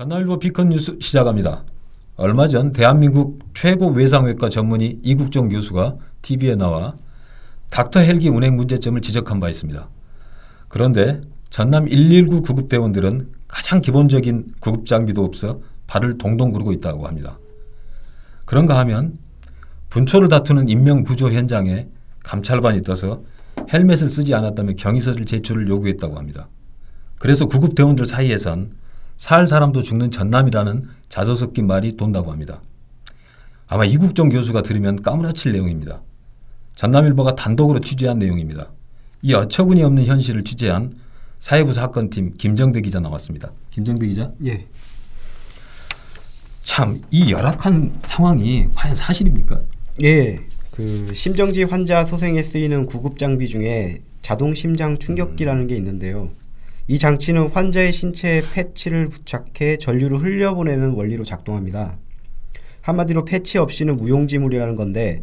전남일보 비컨 뉴스 시작합니다. 얼마 전 대한민국 최고 외상외과 전문의 이국종 교수가 TV에 나와 닥터 헬기 운행 문제점을 지적한 바 있습니다. 그런데 전남 119 구급대원들은 가장 기본적인 구급 장비도 없어 발을 동동 구르고 있다고 합니다. 그런가 하면 분초를 다투는 인명구조 현장에 감찰반이 떠서 헬멧을 쓰지 않았다며 경위서를 제출을 요구했다고 합니다. 그래서 구급대원들 사이에선 살 사람도 죽는 전남이라는 자서 섞인 말이 돈다고 합니다. 아마 이국종 교수가 들으면 까무라칠 내용입니다. 전남일보가 단독으로 취재한 내용입니다. 이 어처구니 없는 현실을 취재한 사회부 사건팀 김정대 기자 나왔습니다. 김정대 기자. 예. 참 이 열악한 상황이 과연 사실입니까? 예. 심정지 환자 소생에 쓰이는 구급 장비 중에 자동 심장 충격기라는 게 있는데요. 이 장치는 환자의 신체에 패치를 부착해 전류를 흘려보내는 원리로 작동합니다. 한마디로 패치 없이는 무용지물이라는 건데,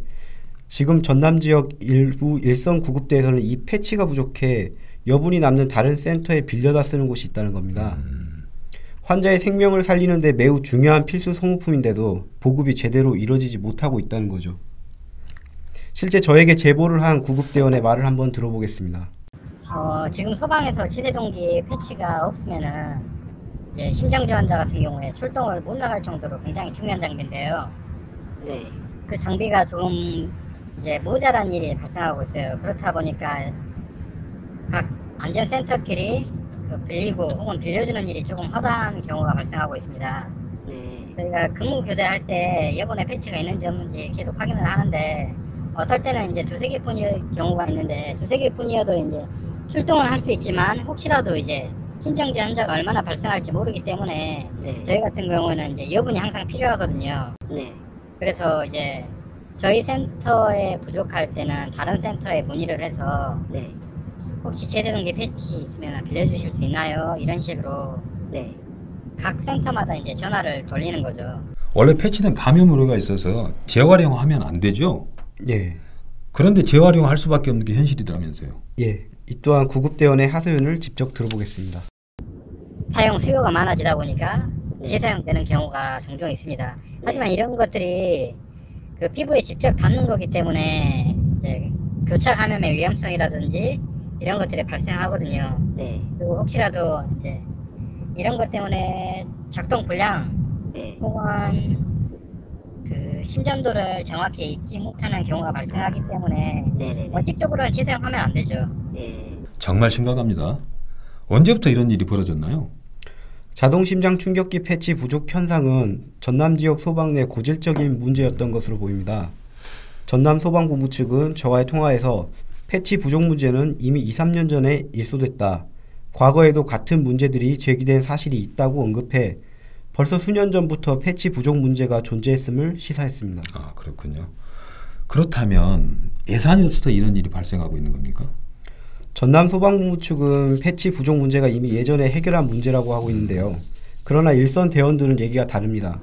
지금 전남 지역 일부 일선 구급대에서는 이 패치가 부족해 여분이 남는 다른 센터에 빌려다 쓰는 곳이 있다는 겁니다. 환자의 생명을 살리는 데 매우 중요한 필수 소모품인데도 보급이 제대로 이루어지지 못하고 있다는 거죠. 실제 저에게 제보를 한 구급대원의 말을 한번 들어보겠습니다. 지금 소방에서 치세동기 패치가 없으면은 이제 심장지 환자 같은 경우에 출동을 못 나갈 정도로 굉장히 중요한 장비인데요. 네. 그 장비가 조금 이제 모자란 일이 발생하고 있어요. 그렇다 보니까 각 안전센터끼리 빌리고 혹은 빌려주는 일이 조금 허다한 경우가 발생하고 있습니다. 네. 저희가 근무 교대할 때 여분의 패치가 있는지 없는지 계속 확인을 하는데, 어떨 때는 이제 두세 개뿐일 경우가 있는데, 두세 개뿐이어도 이제 출동은 할 수 있지만 혹시라도 이제 심정지 환자가 얼마나 발생할지 모르기 때문에 네. 저희 같은 경우는 이제 여분이 항상 필요하거든요. 네. 그래서 이제 저희 센터에 부족할 때는 다른 센터에 문의를 해서 네. 혹시 제세동기 패치 있으면 빌려주실 수 있나요? 이런 식으로 네. 각 센터마다 이제 전화를 돌리는 거죠. 원래 패치는 감염 우려가 있어서 재활용하면 안 되죠? 예. 그런데 재활용할 수밖에 없는 게 현실이라면서요? 예. 이 또한 구급대원의 하소연을 직접 들어보겠습니다. 사용 수요가 많아지다 보니까 네. 재사용되는 경우가 종종 있습니다. 하지만 이런 것들이 그 피부에 직접 닿는 거기 때문에 이제 교차 감염의 위험성이라든지 이런 것들이 발생하거든요. 네. 그리고 혹시라도 이제 이런 것 때문에 작동 불량 네. 혹은 그 심전도를 정확히 잊지 못하는 경우가 발생하기 때문에 네네네. 원칙적으로는 재사용하면 안 되죠. 네. 정말 심각합니다. 언제부터 이런 일이 벌어졌나요? 자동 심장 충격기 패치 부족 현상은 전남 지역 소방 내 고질적인 문제였던 것으로 보입니다. 전남 소방본부 측은 저와의 통화에서 패치 부족 문제는 이미 2, 3년 전에 일소됐다. 과거에도 같은 문제들이 제기된 사실이 있다고 언급해 벌써 수년 전부터 패치 부족 문제가 존재했음을 시사했습니다. 아, 그렇군요. 그렇다면 예산이 없어서 이런 일이 발생하고 있는 겁니까? 전남 소방본부 측은 패치 부족 문제가 이미 예전에 해결한 문제라고 하고 있는데요. 그러나 일선 대원들은 얘기가 다릅니다.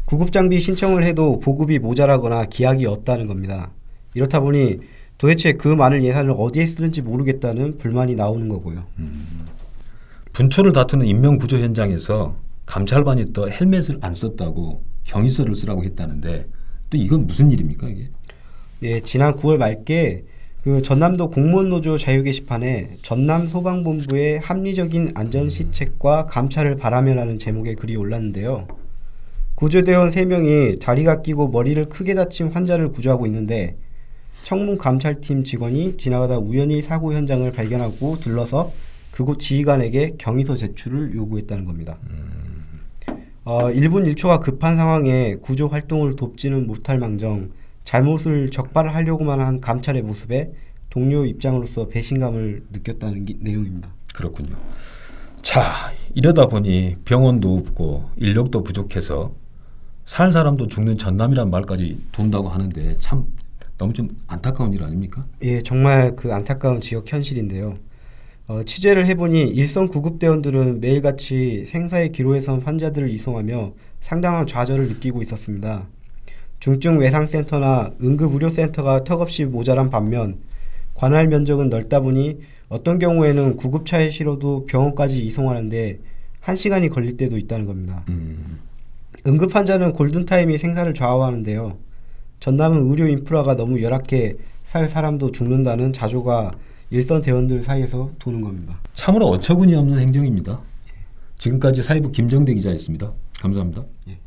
구급장비 신청을 해도 보급이 모자라거나 기약이 없다는 겁니다. 이렇다 보니 도대체 그 많은 예산을 어디에 쓰는지 모르겠다는 불만이 나오는 거고요. 분초를 다투는 인명구조 현장에서 감찰반이 또 헬멧을 안 썼다고 경위서를 쓰라고 했다는데, 또 이건 무슨 일입니까 이게? 예, 지난 9월 말께 그 전남도 공무원노조 자유 게시판에 전남 소방본부의 합리적인 안전시책과 감찰을 바라며라는 제목의 글이 올랐는데요. 구조대원 3명이 다리가 끼고 머리를 크게 다친 환자를 구조하고 있는데, 청문 감찰팀 직원이 지나가다 우연히 사고 현장을 발견하고 둘러서 그곳 지휘관에게 경위서 제출을 요구했다는 겁니다. 1분 1초가 급한 상황에 구조 활동을 돕지는 못할 망정 잘못을 적발하려고만 한 감찰의 모습에 동료 입장으로서 배신감을 느꼈다는 내용입니다. 그렇군요. 자, 이러다 보니 병원도 없고 인력도 부족해서 살 사람도 죽는 전남이란 말까지 돈다고 하는데 참 너무 좀 안타까운 일 아닙니까? 예, 정말 그 안타까운 지역 현실인데요. 취재를 해보니 일선 구급대원들은 매일같이 생사의 기로에 선 환자들을 이송하며 상당한 좌절을 느끼고 있었습니다. 중증 외상센터나 응급의료센터가 턱없이 모자란 반면 관할 면적은 넓다 보니 어떤 경우에는 구급차에 실어도 병원까지 이송하는데 1시간이 걸릴 때도 있다는 겁니다. 응급 환자는 골든타임이 생사를 좌우하는데요. 전남은 의료 인프라가 너무 열악해 살 사람도 죽는다는 자조가 일선 대원들 사이에서 도는 겁니다. 참으로 어처구니 없는 행정입니다. 지금까지 사회부 김정대 기자였습니다. 감사합니다. 예.